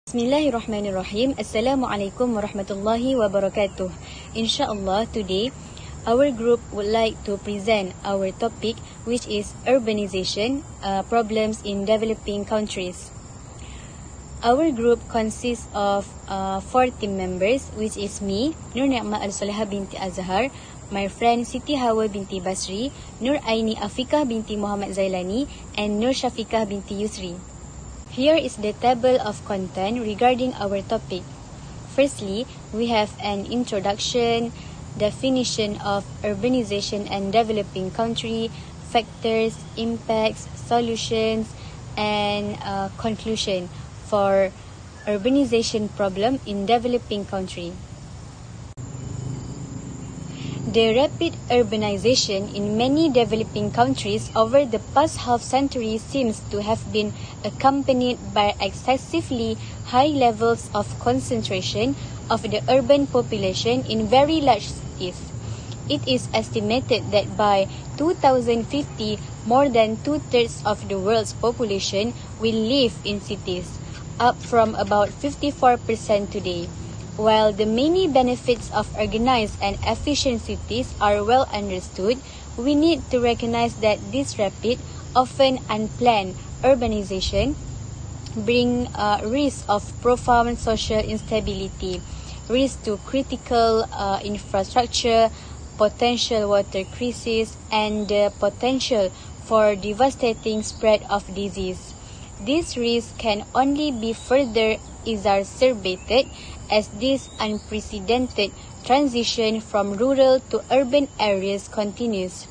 Bismillahirrahmanirrahim. Assalamualaikum warahmatullahi wabarakatuh. Inshallah, today our group would like to present our topic, which is urbanization, problems in developing countries. Our group consists of 4 team members, which is me, Nur Ni'mah Al-Solehah binti Azhar, my friend Siti Hawa binti Basri, Nur Aini Afikah binti Muhammad Zailani, and Nur Syafiqah binti Yusri. Here is the table of content regarding our topic. Firstly, we have an introduction, definition of urbanization and developing country, factors, impacts, solutions, and conclusion for urbanization problem in developing country. The rapid urbanization in many developing countries over the past half-century seems to have been accompanied by excessively high levels of concentration of the urban population in very large cities. It is estimated that by 2050, more than 2/3 of the world's population will live in cities, up from about 54% today. While the many benefits of organized and efficient cities are well understood, we need to recognize that this rapid, often unplanned urbanization brings risk of profound social instability, risk to critical infrastructure, potential water crisis, and the potential for devastating spread of disease. This risk can only be further exacerbated as this unprecedented transition from rural to urban areas continues.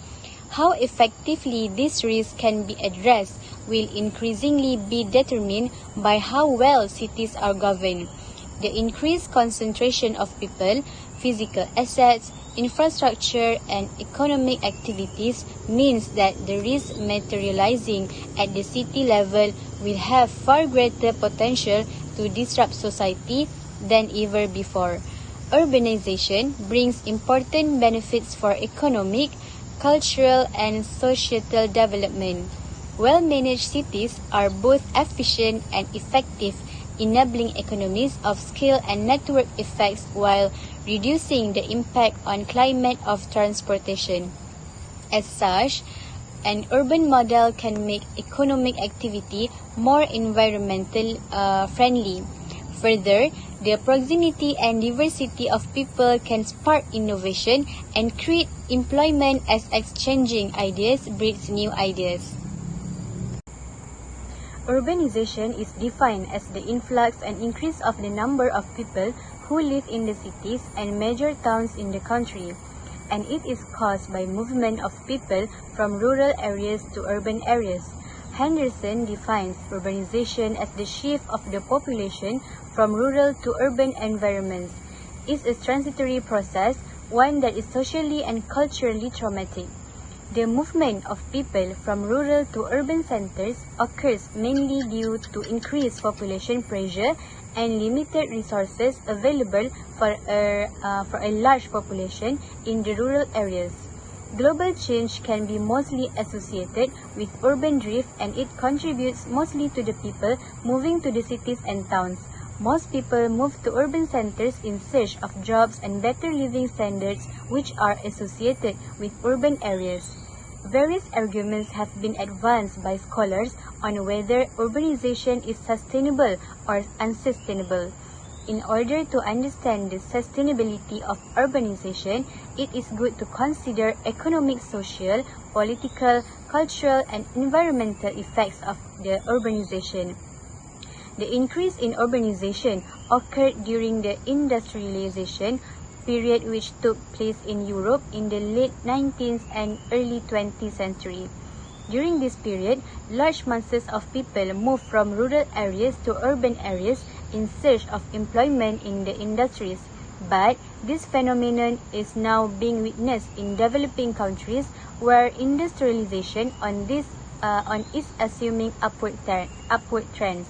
How effectively this risk can be addressed will increasingly be determined by how well cities are governed. The increased concentration of people, physical assets, infrastructure, and economic activities means that the risk materializing at the city level will have far greater potential to disrupt society than ever before. Urbanization brings important benefits for economic, cultural, and societal development. Well-managed cities are both efficient and effective, enabling economies of scale and network effects while reducing the impact on climate of transportation. As such, an urban model can make economic activity more environmental friendly. Further, the proximity and diversity of people can spark innovation and create employment as exchanging ideas breeds new ideas. Urbanization is defined as the influx and increase of the number of people who live in the cities and major towns in the country, and it is caused by movement of people from rural areas to urban areas. Henderson defines urbanization as the shift of the population from rural to urban environments. It's a transitory process, one that is socially and culturally traumatic. The movement of people from rural to urban centers occurs mainly due to increased population pressure and limited resources available for a large population in the rural areas. Global change can be mostly associated with urban drift, and it contributes mostly to the people moving to the cities and towns. Most people move to urban centers in search of jobs and better living standards, which are associated with urban areas. Various arguments have been advanced by scholars on whether urbanization is sustainable or unsustainable. In order to understand the sustainability of urbanization, it is good to consider economic, social, political, cultural, and environmental effects of the urbanization. The increase in urbanization occurred during the industrialization period, which took place in Europe in the late 19th and early 20th century. During this period, large masses of people moved from rural areas to urban areas in search of employment in the industries. But this phenomenon is now being witnessed in developing countries where industrialization is assuming upward trends.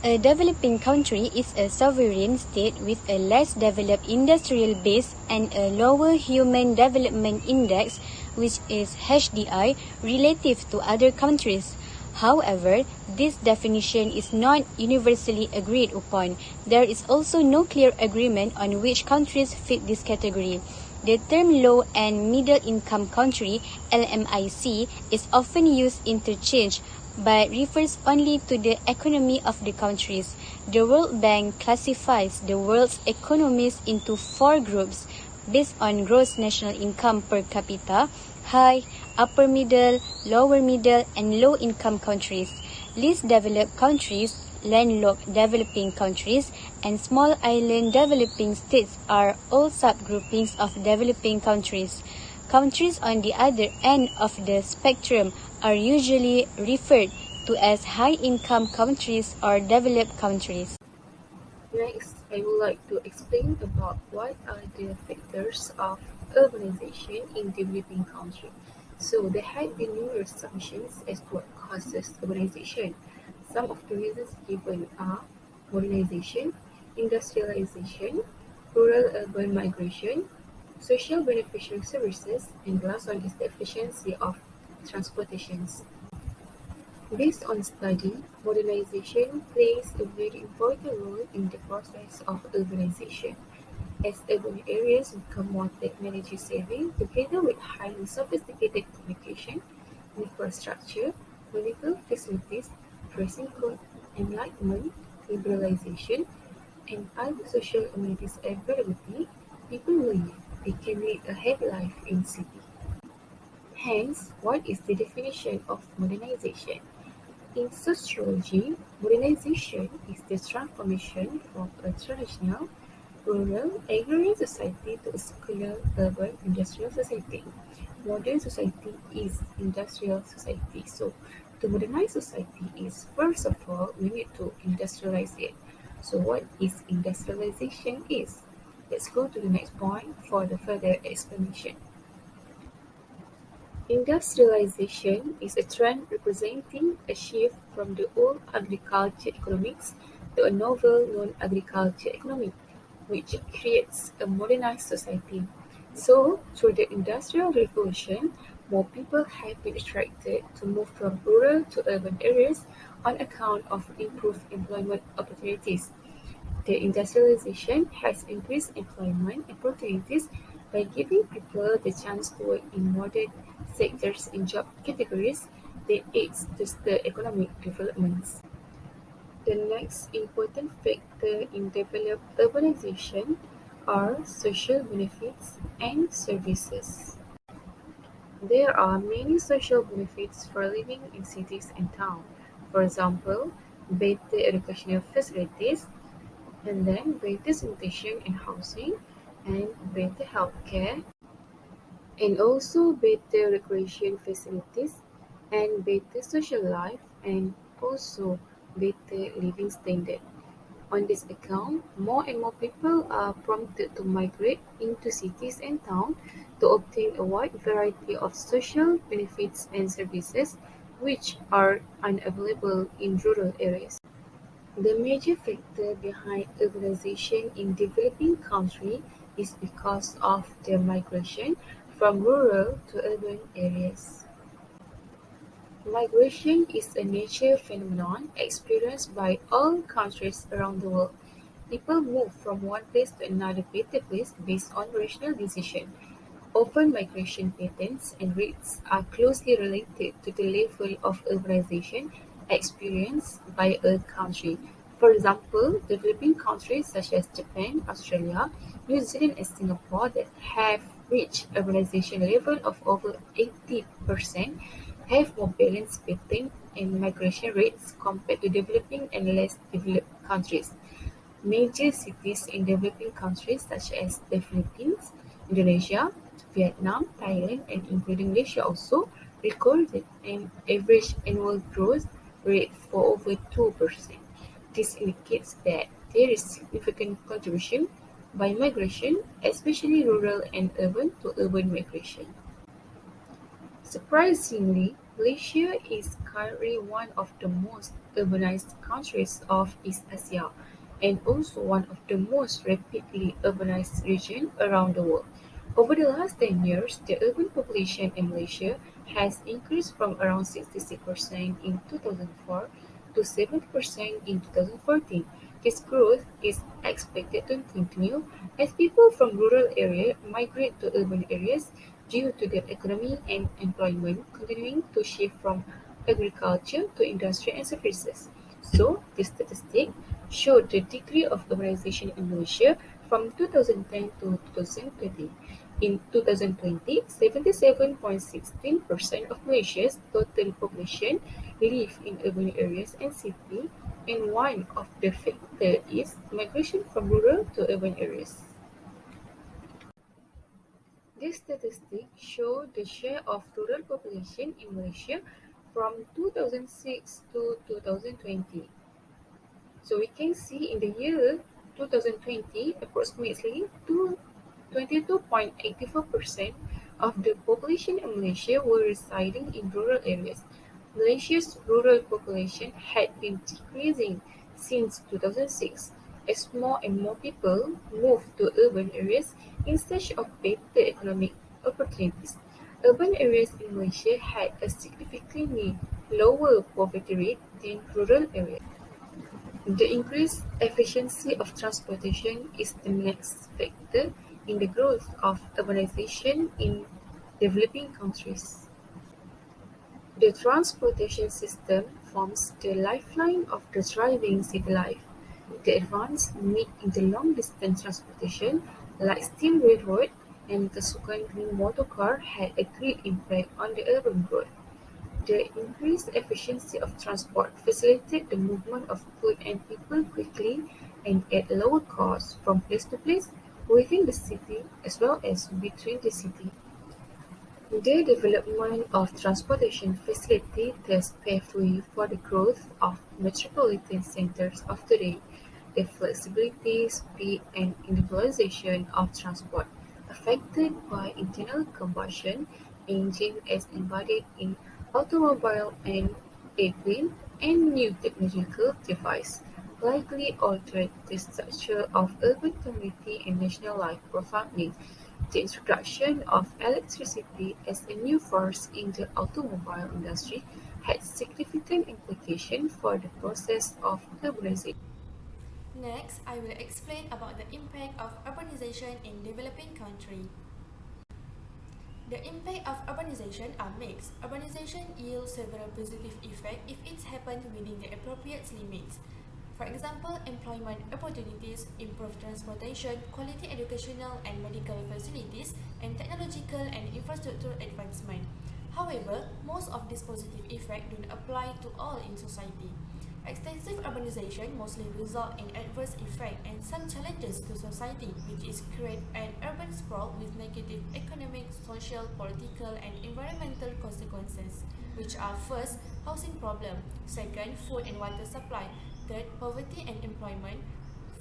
A developing country is a sovereign state with a less developed industrial base and a lower human development index, which is HDI, relative to other countries. However, this definition is not universally agreed upon. There is also no clear agreement on which countries fit this category. The term low and middle income country (LMIC) is often used interchange but refers only to the economy of the countries. The World Bank classifies the world's economies into four groups based on gross national income per capita: high, upper middle, lower middle, and low income countries. Least developed countries, landlocked developing countries, and small island developing states are all subgroupings of developing countries. Countries on the other end of the spectrum are usually referred to as high-income countries or developed countries. Next, I would like to explain about what are the factors of urbanization in developing countries. So there have been numerous assumptions as to what causes urbanization. Some of the reasons given are modernization, industrialization, rural-urban migration, social beneficial services, and the last one is the efficiency of transportations. Based on study, modernization plays a very important role in the process of urbanization, as urban areas become more technology-savvy together with highly sophisticated communication, infrastructure, medical facilities, dressing code, enlightenment, liberalization, and other social amenities availability, people believe they can lead a happy life in city. Hence, what is the definition of modernization? In sociology, modernization is the transformation from a traditional rural agrarian society to a secular urban industrial society. Modern society is industrial society. So to modernize society is first of all we need to industrialize it. So what is industrialization is? Let's go to the next point for the further explanation. Industrialization is a trend representing a shift from the old agriculture economics to a novel non-agriculture economic, which creates a modernized society. So, through the Industrial Revolution, more people have been attracted to move from rural to urban areas on account of improved employment opportunities. The industrialization has increased employment opportunities by giving people the chance to work in modern sectors and job categories that aids to stir economic developments. The next important factor in developed urbanization are social benefits and services. There are many social benefits for living in cities and towns. For example, better educational facilities, and then better sanitation and housing, and better healthcare, and also better recreation facilities, and better social life, and also better living standard. On this account, more and more people are prompted to migrate into cities and towns to obtain a wide variety of social benefits and services which are unavailable in rural areas. The major factor behind urbanization in developing countries is because of the migration from rural to urban areas. Migration is a natural phenomenon experienced by all countries around the world. People move from one place to another better place based on rational decision. Often migration patterns and rates are closely related to the level of urbanization experienced by a country. For example, developing countries such as Japan, Australia, New Zealand and Singapore that have reached urbanization level of over 80% have more balanced pattern and migration rates compared to developing and less developed countries. Major cities in developing countries such as the Philippines, Indonesia, Vietnam, Thailand, and including Malaysia also recorded an average annual growth rate for over 2%. This indicates that there is significant contribution by migration, especially rural and urban to urban migration. Surprisingly, Malaysia is currently one of the most urbanized countries of East Asia and also one of the most rapidly urbanized regions around the world. Over the last 10 years, the urban population in Malaysia has increased from around 66% in 2004 to 70% in 2014. This growth is expected to continue as people from rural areas migrate to urban areas due to the economy and employment continuing to shift from agriculture to industry and services. So, this statistic showed the degree of urbanization in Malaysia from 2010 to 2020. In 2020, 77.16% of Malaysia's total population live in urban areas and cities, and one of the factors is migration from rural to urban areas. This statistic shows the share of rural population in Malaysia from 2006 to 2020. So we can see in the year 2020, approximately 22.84% of the population in Malaysia were residing in rural areas. Malaysia's rural population had been decreasing since 2006 as more and more people moved to urban areas in search of better economic opportunities. Urban areas in Malaysia had a significantly lower poverty rate than rural areas. The increased efficiency of transportation is the next factor in the growth of urbanization in developing countries. The transportation system forms the lifeline of the thriving city life. The advance made in the long-distance transportation, like steam railroad and the subsequent motor car, had a great impact on the urban growth. The increased efficiency of transport facilitated the movement of goods and people quickly and at lower cost from place to place within the city as well as between the city. The development of transportation facilities paved way for the growth of metropolitan centers of today. The flexibility, speed, and individualization of transport, affected by internal combustion engine as embodied in automobile and airplane, and new technological devices, likely altered the structure of urban community and national life profoundly. The introduction of electricity as a new force in the automobile industry had significant implications for the process of urbanization. Next, I will explain about the impact of urbanization in developing countries. The impact of urbanization are mixed. Urbanization yields several positive effects if it happens within the appropriate limits. For example, employment opportunities, improved transportation, quality educational and medical facilities, and technological and infrastructure advancement. However, most of these positive effects do not apply to all in society. Extensive urbanization mostly result in adverse effects and some challenges to society, which is create an urban sprawl with negative economic, social, political, and environmental consequences, which are first, housing problem, second, food and water supply, third, poverty and employment,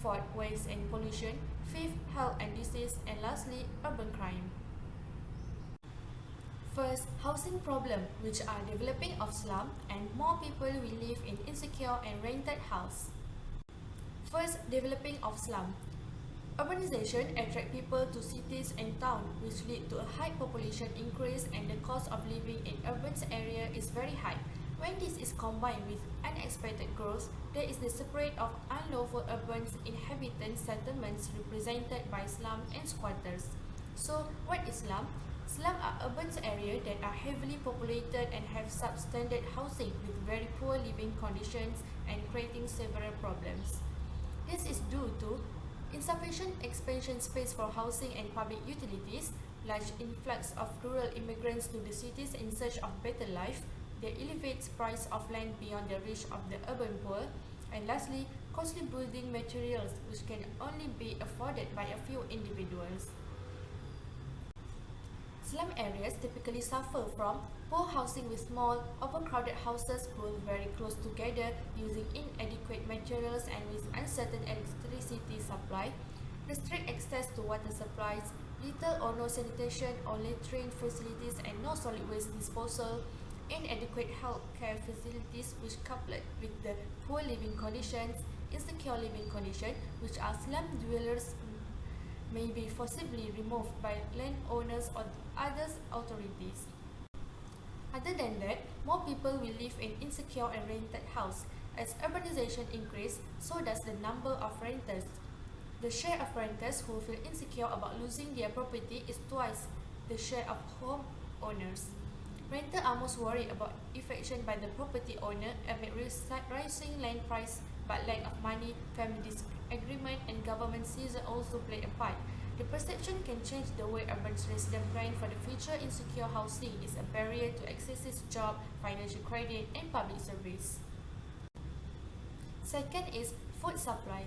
fourth, waste and pollution, fifth, health and disease, and lastly, urban crime. First, housing problem, which are developing of slum and more people will live in insecure and rented house. First, developing of slum. Urbanization attract people to cities and towns, which lead to a high population increase and the cost of living in urban area is very high. When this is combined with unexpected growth, there is the spread of unlawful urban inhabitant settlements represented by slum and squatters. So, what is slum? Slums are urban areas that are heavily populated and have substandard housing with very poor living conditions and creating several problems. This is due to insufficient expansion space for housing and public utilities, large influx of rural immigrants to the cities in search of better life, the elevated price of land beyond the reach of the urban poor, and lastly, costly building materials which can only be afforded by a few individuals. Slum areas typically suffer from poor housing with small, overcrowded houses built very close together using inadequate materials and with uncertain electricity supply, restrict access to water supplies, little or no sanitation or latrine facilities and no solid waste disposal, inadequate health care facilities which coupled with the poor living conditions, insecure living conditions which are slum dwellers may be forcibly removed by landowners or other authorities. Other than that, more people will live in insecure and rented house. As urbanization increases, so does the number of renters. The share of renters who feel insecure about losing their property is twice the share of home owners. Renters are most worried about eviction by the property owner amid rising land price, but lack of money, family disagreement, and government seizure also play a part. The perception can change the way urban residents plan for the future. Insecure housing is a barrier to access job, financial credit, and public service. Second is food supply.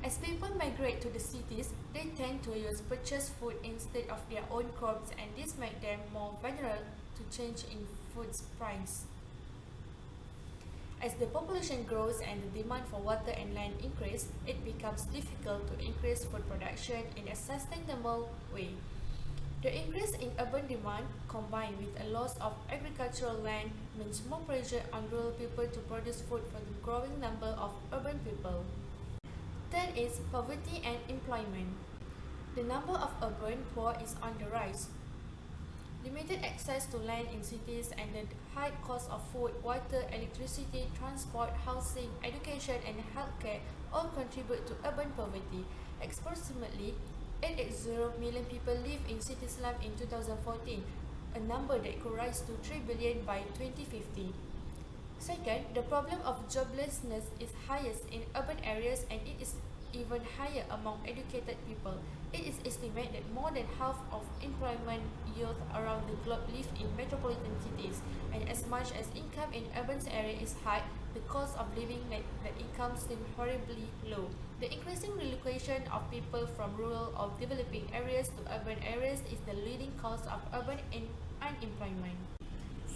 As people migrate to the cities, they tend to use purchased food instead of their own crops, and this makes them more vulnerable to change in food price. As the population grows and the demand for water and land increase, it becomes difficult to increase food production in a sustainable way. The increase in urban demand, combined with a loss of agricultural land, means more pressure on rural people to produce food for the growing number of urban people. Third is poverty and employment. The number of urban poor is on the rise. Limited access to land in cities and the high cost of food, water, electricity, transport, housing, education, and healthcare all contribute to urban poverty. Approximately 880 million people live in city slums in 2014, a number that could rise to 3 billion by 2050. Second, the problem of joblessness is highest in urban areas and it is even higher among educated people. It is estimated that more than half of employment youth around the globe live in metropolitan cities, and as much as income in urban areas is high, the cost of living that income seems horribly low. The increasing relocation of people from rural or developing areas to urban areas is the leading cause of urban unemployment.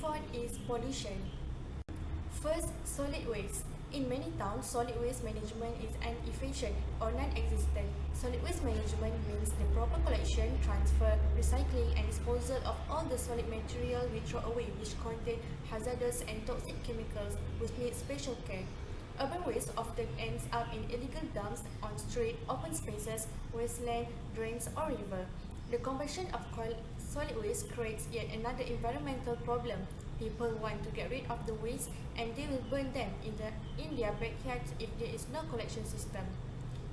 Fourth is pollution. First, solid waste. In many towns, solid waste management is inefficient or non-existent. Solid waste management means the proper collection, transfer, recycling, and disposal of all the solid material we throw away, which contain hazardous and toxic chemicals, which need special care. Urban waste often ends up in illegal dumps on streets, open spaces, wasteland, drains, or river. The combustion of solid waste creates yet another environmental problem. People want to get rid of the waste and they will burn them in their backyards if there is no collection system.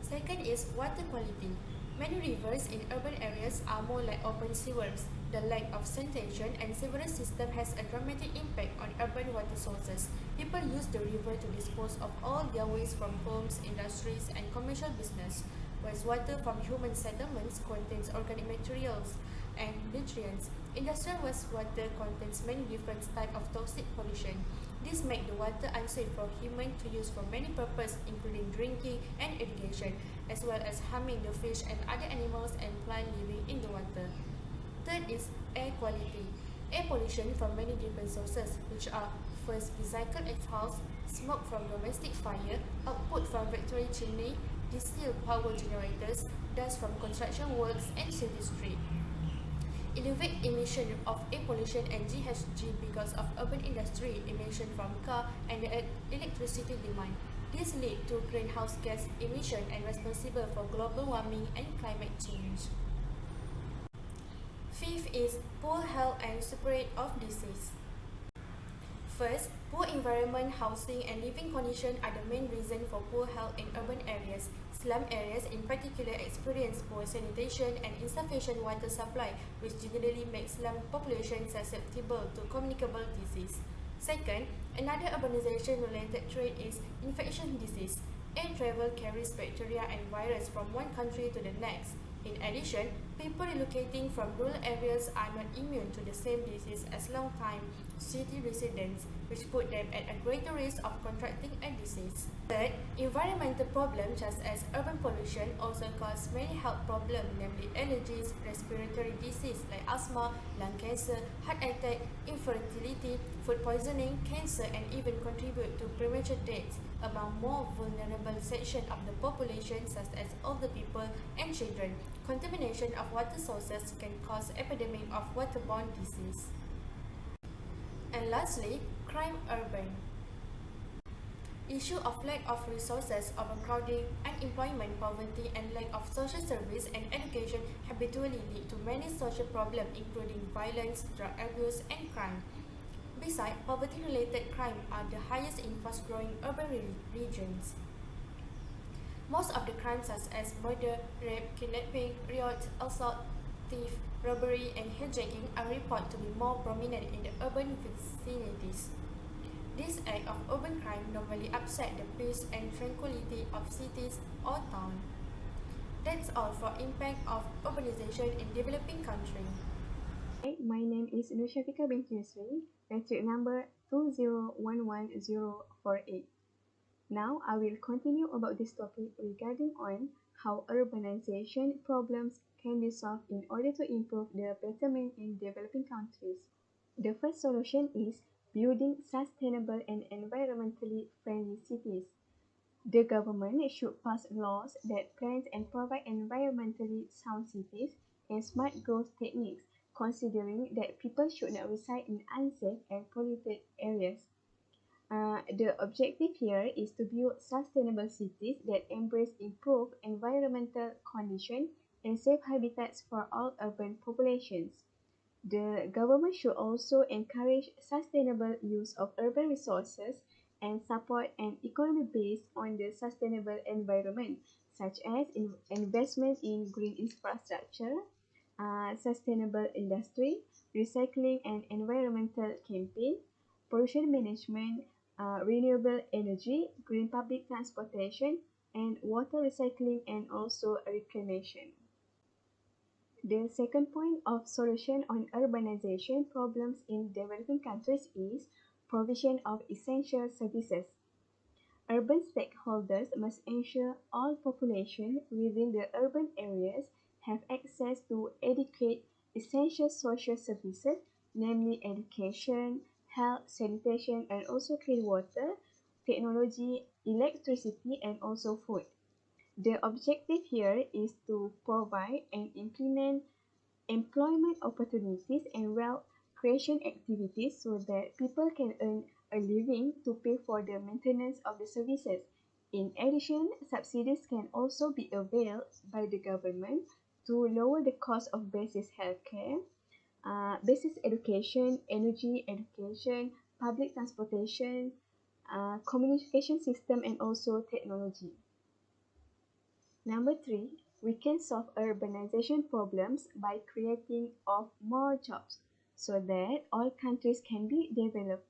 Second is water quality. Many rivers in urban areas are more like open sewers. The lack of sanitation and sewerage system has a dramatic impact on urban water sources. People use the river to dispose of all their waste from homes, industries, and commercial business. Wastewater from human settlements contains organic materials and nutrients. Industrial wastewater contains many different types of toxic pollution. This makes the water unsafe for humans to use for many purposes, including drinking and irrigation, as well as harming the fish and other animals and plants living in the water. Third is air quality. Air pollution from many different sources, which are first recycled exhaust, smoke from domestic fire, output from factory chimney, diesel power generators, dust from construction works and city streets. Elevate emission of air pollution and GHG because of urban industry, emission from car and the electricity demand. This lead to greenhouse gas emission and responsible for global warming and climate change. Fifth is poor health and spread of disease. First, poor environment, housing, and living conditions are the main reason for poor health in urban areas. Slum areas in particular experience poor sanitation and insufficient water supply, which generally makes slum population susceptible to communicable disease. Second, another urbanization-related trait is infectious disease. Air travel carries bacteria and virus from one country to the next. In addition, people relocating from rural areas are not immune to the same disease as long-time city residents, which put them at a greater risk of contracting a disease. Third, environmental problems such as urban pollution also cause many health problems, namely allergies, respiratory disease like asthma, lung cancer, heart attack, infertility, food poisoning, cancer, and even contribute to premature deaths among more vulnerable sections of the population such as older people and children. Contamination of water sources can cause epidemic of waterborne disease. And lastly, crime urban. Issue of lack of resources, overcrowding, unemployment, poverty, and lack of social service and education habitually lead to many social problems including violence, drug abuse, and crime. Besides, poverty-related crime are the highest in fast-growing urban regions. Most of the crimes such as murder, rape, kidnapping, riot, assault, theft, robbery, and hijacking are reported to be more prominent in the urban vicinities. This act of urban crime normally upset the peace and tranquility of cities or towns. That's all for impact of urbanization in developing countries. Hi, my name is Nushafika binti Yusri, metric number 2011048. Now I will continue about this topic regarding on how urbanization problems can be solved in order to improve the betterment in developing countries. The first solution is building sustainable and environmentally friendly cities. The government should pass laws that plan and provide environmentally sound cities and smart growth techniques, considering that people should not reside in unsafe and polluted areas. The objective here is to build sustainable cities that embrace improved environmental conditions and safe habitats for all urban populations. The government should also encourage sustainable use of urban resources and support an economy based on the sustainable environment, such as investment in green infrastructure, sustainable industry, recycling and environmental campaign, pollution management, renewable energy, green public transportation, and water recycling and also reclamation. The second point of solution on urbanization problems in developing countries is provision of essential services. Urban stakeholders must ensure all population within the urban areas have access to adequate essential social services, namely education, health, sanitation, and also clean water, technology, electricity, and also food. The objective here is to provide and implement employment opportunities and wealth creation activities so that people can earn a living to pay for the maintenance of the services. In addition, subsidies can also be availed by the government to lower the cost of basic healthcare, basic education, energy education, public transportation, communication system, and also technology. Number three, we can solve urbanization problems by creating of more jobs so that all countries can be developed.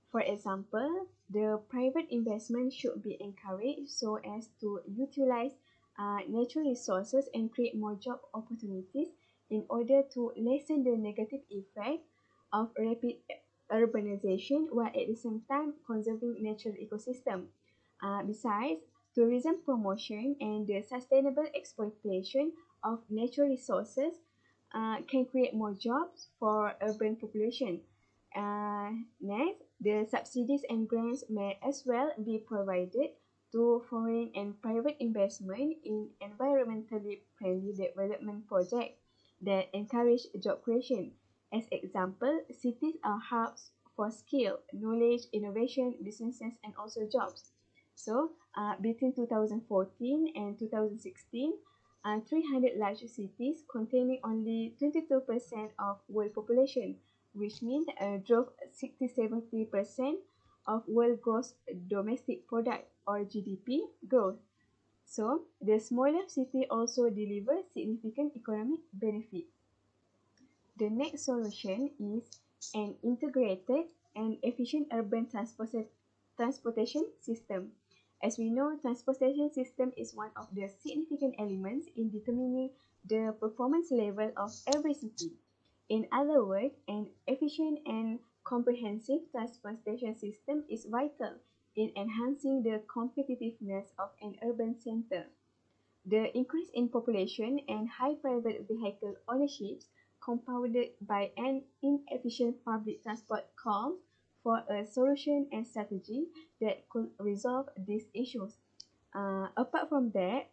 For example, the private investment should be encouraged so as to utilize natural resources and create more job opportunities in order to lessen the negative effect of rapid urbanization while at the same time conserving natural ecosystem. Besides, tourism promotion and the sustainable exploitation of natural resources can create more jobs for urban population. Next, the subsidies and grants may as well be provided to foreign and private investment in environmentally friendly development projects that encourage job creation. As example, cities are hubs for skill, knowledge, innovation, businesses, and also jobs. So, between 2014 and 2016, 300 large cities containing only 22% of world population, which means drove 60-70% of world gross domestic product or GDP growth. So, the smaller city also deliver significant economic benefit. The next solution is an integrated and efficient urban transportation system. As we know, transportation system is one of the significant elements in determining the performance level of every city. In other words, an efficient and comprehensive transportation system is vital in enhancing the competitiveness of an urban center. The increase in population and high private vehicle ownerships, compounded by an inefficient public transport, calls for a solution and strategy that could resolve these issues. Apart from that,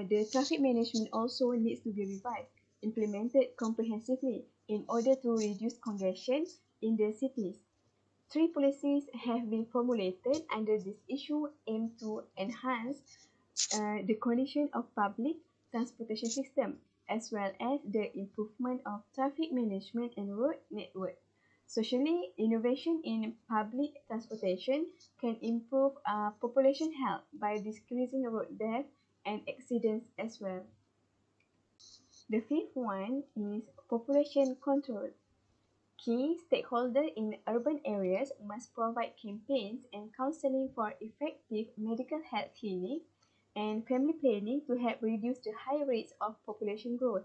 the traffic management also needs to be revised, implemented comprehensively in order to reduce congestion in the cities. Three policies have been formulated under this issue aimed to enhance the condition of public transportation system as well as the improvement of traffic management and road network. Socially, innovation in public transportation can improve population health by decreasing road death and accidents as well. The fifth one is population control. Key stakeholders in urban areas must provide campaigns and counseling for effective medical health clinics and family planning to help reduce the high rates of population growth.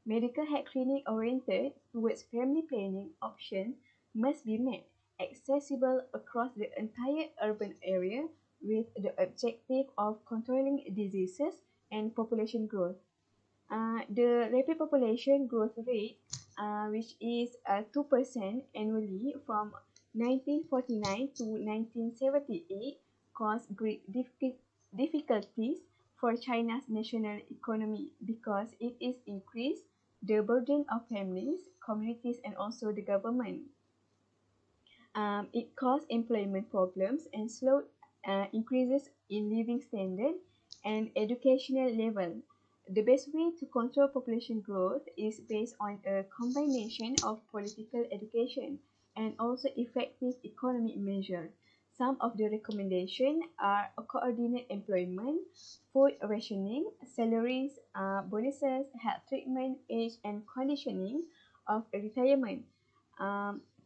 Medical health clinic oriented towards family planning options must be made accessible across the entire urban area with the objective of controlling diseases and population growth. The rapid population growth rate, which is 2% annually from 1949 to 1978, caused great difficulties for China's national economy because it is increased the burden of families, communities, and also the government. It caused employment problems and slowed increases in living standard and educational level. The best way to control population growth is based on a combination of political education and also effective economic measures. Some of the recommendations are a coordinated employment, food rationing, salaries, bonuses, health treatment, age and conditioning of retirement,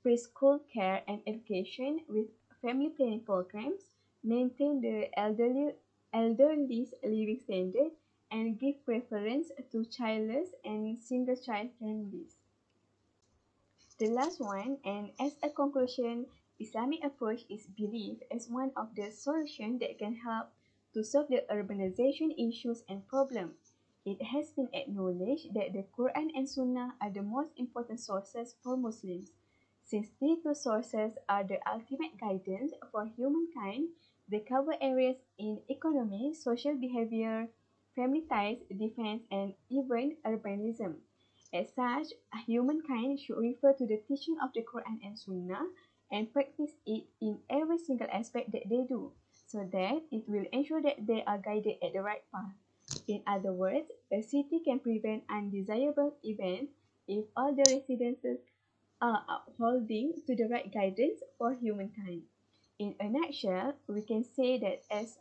preschool care and education with family planning programs, maintain the elderly's living standard, and give preference to childless and single-child families. The last one, and as a conclusion, Islamic approach is believed as one of the solutions that can help to solve the urbanization issues and problems. It has been acknowledged that the Quran and Sunnah are the most important sources for Muslims. Since these two sources are the ultimate guidance for humankind, they cover areas in economy, social behavior, family ties, defense, and even urbanism. As such, humankind should refer to the teaching of the Quran and Sunnah and practice it in every single aspect that they do, so that it will ensure that they are guided at the right path. In other words, a city can prevent undesirable events if all the residents are upholding to the right guidance for humankind. In a nutshell, we can say that as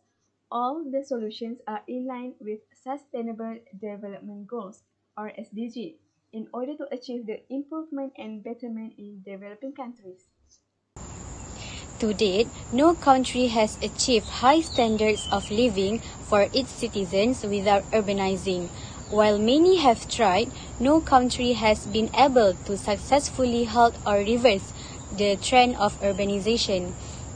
all the solutions are in line with Sustainable Development Goals or SDG in order to achieve the improvement and betterment in developing countries. To date, no country has achieved high standards of living for its citizens without urbanizing. While many have tried, no country has been able to successfully halt or reverse the trend of urbanization.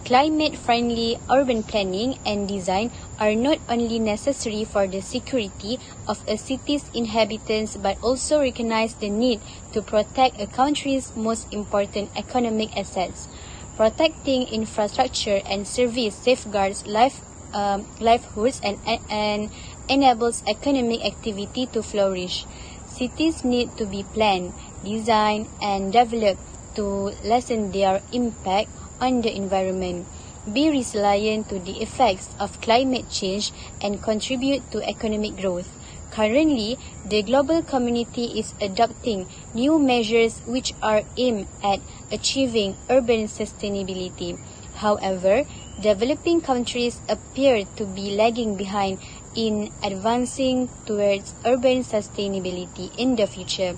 Climate-friendly urban planning and design are not only necessary for the security of a city's inhabitants but also recognize the need to protect a country's most important economic assets. Protecting infrastructure and service safeguards livelihoods and enables economic activity to flourish. Cities need to be planned, designed, and developed to lessen their impact on the environment, be resilient to the effects of climate change, and contribute to economic growth. Currently, the global community is adopting new measures which are aimed at achieving urban sustainability. However, developing countries appear to be lagging behind in advancing towards urban sustainability in the future.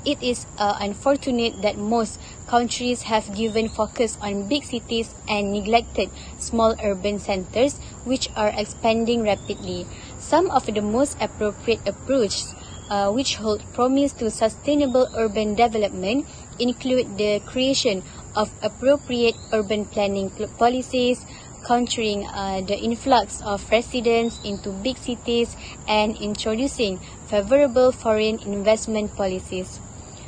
It is unfortunate that most countries have given focus on big cities and neglected small urban centers which are expanding rapidly. Some of the most appropriate approaches which hold promise to sustainable urban development include the creation of appropriate urban planning policies, countering the influx of residents into big cities, and introducing favorable foreign investment policies.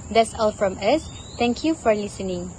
That's all from us. Thank you for listening.